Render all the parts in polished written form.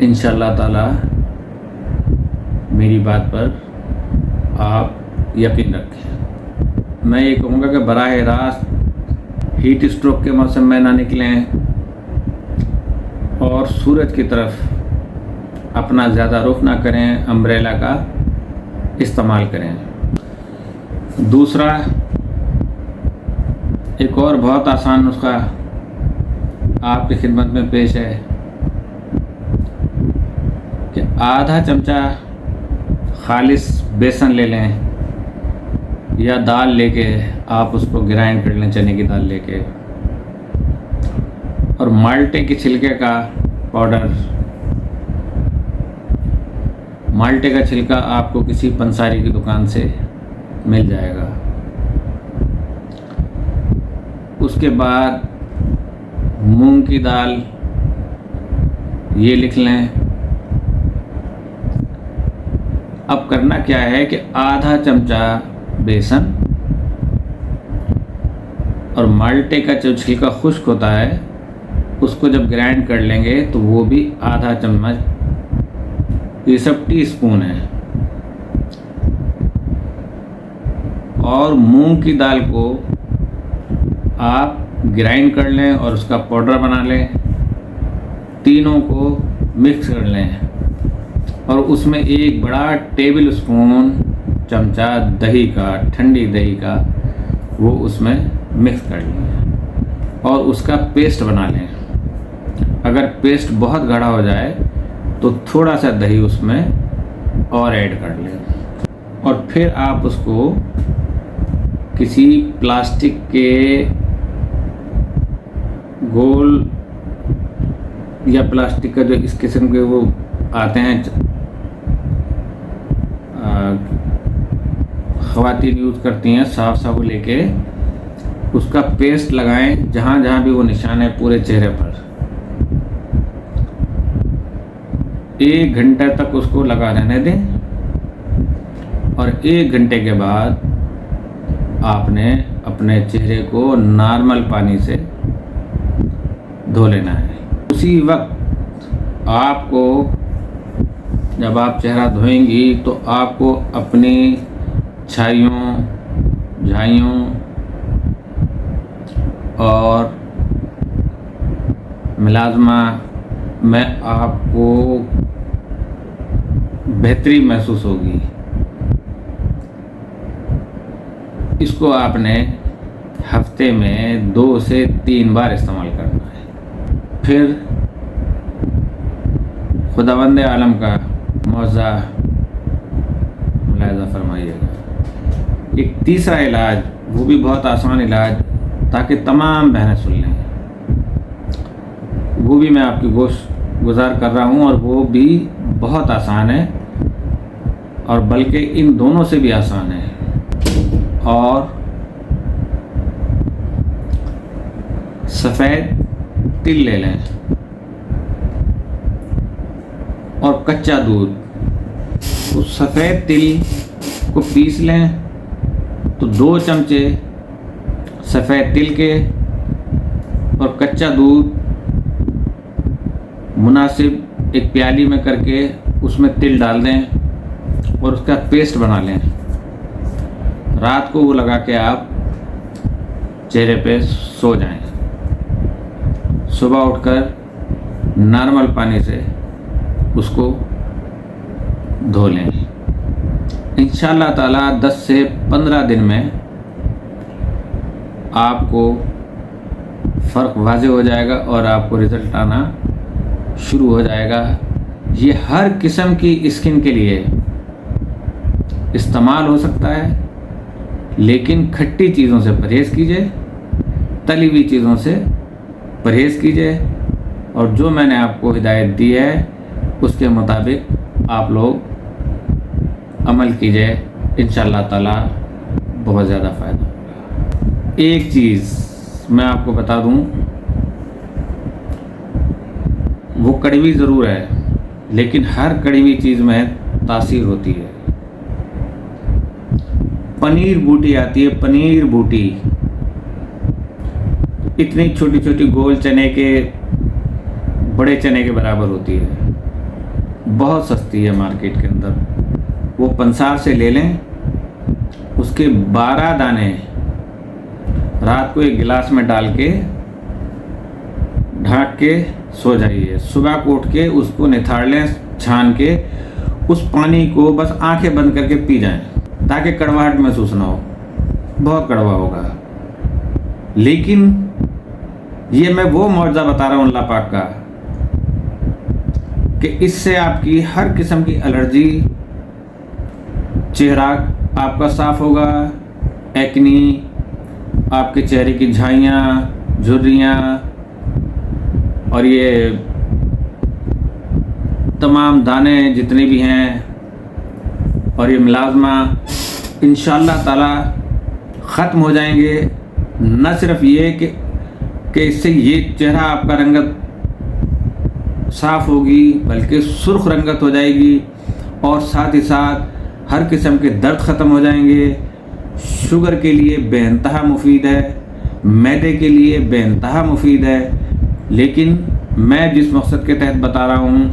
انشاءاللہ تعالی میری بات پر آپ یقین رکھیں۔ میں یہ کہوں گا کہ براہ راست ہیٹ اسٹروک کے موسم میں نہ نکلیں اور سورج کی طرف اپنا زیادہ رخ نہ کریں، امبریلا کا استعمال کریں۔ دوسرا، ایک اور بہت آسان نسخہ آپ کی خدمت میں پیش ہے کہ آدھا چمچہ خالص بیسن لے لیں یا دال لے کے آپ اس کو گرائنڈ کر لیں، چنے کی دال لے کے، اور مالٹے کے چھلکے کا پاؤڈر، مالٹے کا چھلکا آپ کو کسی پنساری کی دکان سے مل جائے گا۔ اس کے بعد مونگ کی دال یہ لکھ لیں۔ اب کرنا کیا ہے کہ آدھا چمچہ بیسن اور مالٹے کا جو چھلکا خشک ہوتا ہے اس کو جب گرائنڈ کر لیں گے تو وہ بھی آدھا چمچ، یہ سب ٹی اسپون ہے، اور مونگ کی دال کو آپ گرائنڈ کر لیں اور اس کا پاؤڈر بنا لیں، تینوں کو مکس کر لیں اور اس میں ایک بڑا ٹیبل اسپون چمچہ دہی کا، ٹھنڈی دہی کا، وہ اس میں مکس کر لیں اور اس کا پیسٹ بنا لیں۔ اگر پیسٹ بہت گاڑھا ہو جائے تو تھوڑا سا دہی اس میں اور ایڈ کر لیں، اور پھر آپ اس کو کسی پلاسٹک کے گول یا پلاسٹک کا جو اس قسم کے وہ آتے ہیں خواتین یوز کرتی ہیں، صاف صاف لے کے اس کا پیسٹ لگائیں جہاں جہاں بھی وہ نشان ہے پورے چہرے پر۔ 1 گھنٹہ تک اس کو لگا رہنے دیں، اور 1 گھنٹے کے بعد آپ نے اپنے چہرے کو نارمل پانی سے دھو لینا ہے۔ اسی وقت آپ کو جب آپ چہرہ دھوئیں گی تو آپ کو اپنی چھائیوں، جھائیوں اور ملازمہ میں آپ کو بہتری محسوس ہوگی۔ اس کو آپ نے ہفتے میں 2 سے 3 بار استعمال کرنا ہے۔ پھر خداوند عالم کا معاوضہ ملاحظہ فرمائیے گا۔ ایک تیسرا علاج، وہ بھی بہت آسان علاج، تاکہ تمام بہنیں سن لیں، وہ بھی میں آپ کی گزار کر رہا ہوں، اور وہ بھی بہت آسان ہے، اور بلکہ ان دونوں سے بھی آسان ہے۔ اور سفید تل لے لیں اور کچا دودھ، اس سفید تل کو پیس لیں تو 2 چمچے سفید تل کے اور کچا دودھ مناسب ایک پیالی میں کر کے اس میں تل ڈال دیں اور اس کا پیسٹ بنا لیں۔ رات کو وہ لگا کے آپ چہرے پہ سو جائیں، صبح اٹھ کر نارمل پانی سے اس کو دھو لیں۔ انشاءاللہ تعالیٰ 10 سے 15 دن میں آپ کو فرق واضح ہو جائے گا اور آپ کو رزلٹ آنا شروع ہو جائے گا۔ یہ ہر قسم کی اسکن کے لیے استعمال ہو سکتا ہے، لیکن کھٹی چیزوں سے پرہیز کیجیے، تلی ہوئی چیزوں سے پرہیز کیجیے، اور جو میں نے آپ کو ہدایت دی ہے اس کے مطابق آپ لوگ عمل کیجیے، انشاءاللہ تعالیٰ بہت زیادہ فائدہ ہوگا۔ ایک چیز میں آپ کو بتا دوں، وہ کڑوی ضرور ہے، لیکن ہر کڑوی چیز میں تاثیر ہوتی ہے۔ پنیر بوٹی آتی ہے، پنیر بوٹی اتنی چھوٹی چھوٹی گول چنے کے، بڑے چنے کے برابر ہوتی ہے، بہت سستی ہے مارکیٹ کے اندر، وہ پنسار سے لے لیں، اس کے 12 دانے رات کو ایک گلاس میں ڈال کے ڈھانک کے سو جائیے، صبح کو اٹھ کے اس کو نتھاڑ لیں چھان کے، اس پانی کو بس آنکھیں بند کر کے پی جائیں تاکہ کڑواہٹ محسوس نہ ہو، بہت کڑوا ہوگا۔ لیکن یہ میں وہ معجزہ بتا رہا ہوں اللہ پاک کا کہ اس سے آپ کی ہر قسم کی الرجی، چہرہ آپ کا صاف ہوگا، ایکنی، آپ کے چہرے کی جھائیاں، جھریاں اور یہ تمام دانے جتنے بھی ہیں اور یہ ملازمہ انشاءاللہ تعالی ختم ہو جائیں گے۔ نہ صرف یہ کہ اس سے یہ چہرہ آپ کا رنگت صاف ہوگی بلکہ سرخ رنگت ہو جائے گی، اور ساتھ ہی ساتھ ہر قسم کے درد ختم ہو جائیں گے۔ شوگر کے لیے بے انتہا مفید ہے، معدے کے لیے بے انتہا مفید ہے، لیکن میں جس مقصد کے تحت بتا رہا ہوں،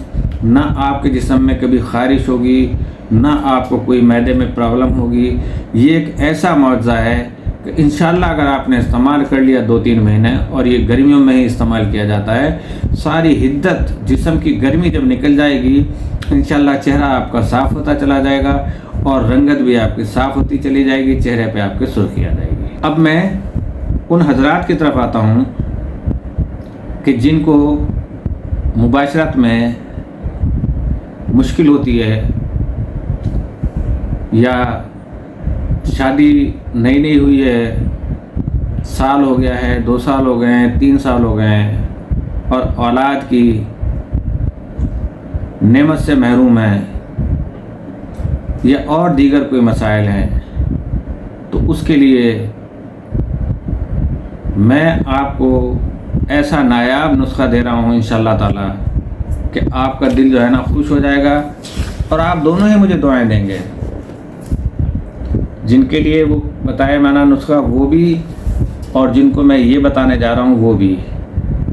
نہ آپ کے جسم میں کبھی خارش ہوگی، نہ آپ کو کوئی معدے میں پرابلم ہوگی۔ یہ ایک ایسا معجزہ ہے کہ انشاءاللہ اگر آپ نے استعمال کر لیا 2-3 مہینے، اور یہ گرمیوں میں ہی استعمال کیا جاتا ہے، ساری حدت جسم کی گرمی جب نکل جائے گی انشاءاللہ چہرہ آپ کا صاف ہوتا چلا جائے گا، اور رنگت بھی آپ کی صاف ہوتی چلی جائے گی، چہرے پہ آپ کے سرخی آ جائے گی۔ اب میں ان حضرات کی طرف آتا ہوں کہ جن کو مباشرت میں مشکل ہوتی ہے، یا شادی نئی ہوئی ہے، سال ہو گیا ہے، 2 سال ہو گئے ہیں، 3 سال ہو گئے ہیں، اور اولاد کی نعمت سے محروم ہیں، یا اور دیگر کوئی مسائل ہیں، تو اس کے لیے میں آپ کو ایسا نایاب نسخہ دے رہا ہوں انشاءاللہ تعالی کہ آپ کا دل جو ہے نا خوش ہو جائے گا، اور آپ دونوں ہی مجھے دعائیں دیں گے۔ جن کے لیے وہ بتائے میں نے نسخہ وہ بھی، اور جن کو میں یہ بتانے جا رہا ہوں وہ بھی،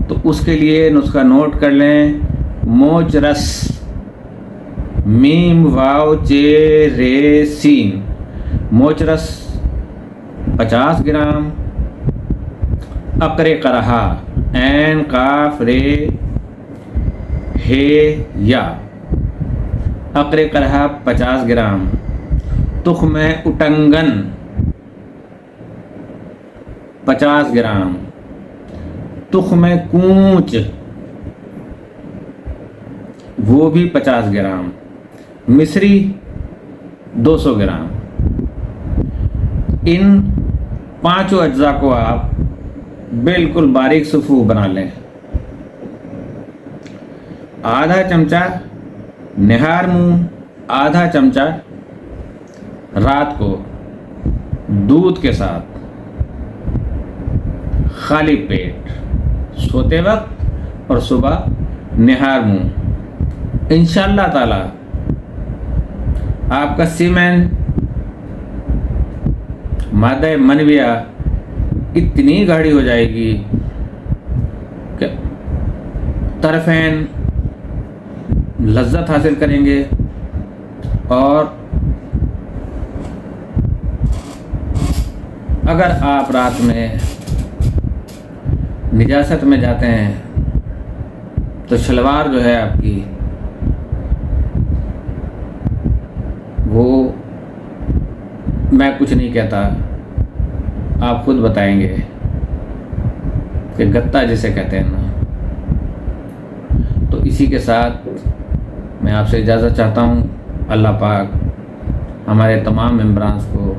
تو اس کے لیے نسخہ نوٹ کر لیں۔ موچ رس، میم واو چے رے سین، موچ رس 50 گرام، عقر قرہا، عین قاف رے ہے یا، عقر قرہا 50 گرام، تخم اٹنگن 50 گرام، تخم کونچ وہ بھی 50 گرام، مصری 200 گرام۔ ان 5 اجزاء کو آپ بالکل باریک صفوف بنا لیں۔ آدھا چمچہ نہار منہ، آدھا چمچہ رات کو دودھ کے ساتھ خالی پیٹ سوتے وقت، اور صبح نہار منہ، انشاءاللہ تعالی آپ کا سیمن، مادہ منویہ اتنی گاڑھی ہو جائے گی کہ طرفین لذت حاصل کریں گے، اور اگر آپ رات میں نجاست میں جاتے ہیں تو شلوار جو ہے آپ کی وہ، میں کچھ نہیں کہتا، آپ خود بتائیں گے کہ گتا جسے کہتے ہیں نا۔ تو اسی کے ساتھ میں آپ سے اجازت چاہتا ہوں۔ اللہ پاک ہمارے تمام ممبرانس کو،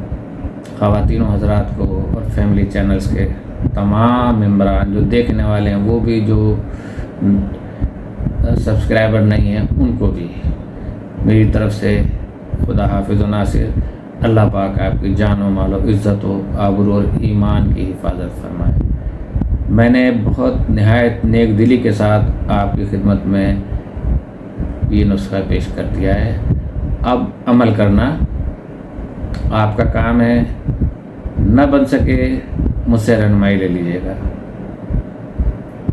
خواتین و حضرات کو، اور فیملی چینلز کے تمام ممبران جو دیکھنے والے ہیں، وہ بھی جو سبسکرائبر نہیں ہیں ان کو بھی میری طرف سے خدا حافظ و ناصر۔ اللہ پاک آپ کی جان و مال و عزت و آبرو اور ایمان کی حفاظت فرمائے۔ میں نے بہت نہایت نیک دلی کے ساتھ آپ کی خدمت میں یہ نسخہ پیش کر دیا ہے، اب عمل کرنا آپ کا کام ہے، نہ بن سکے مجھ سے رہنمائی لے لیجیے گا۔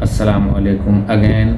السلام علیکم اگین۔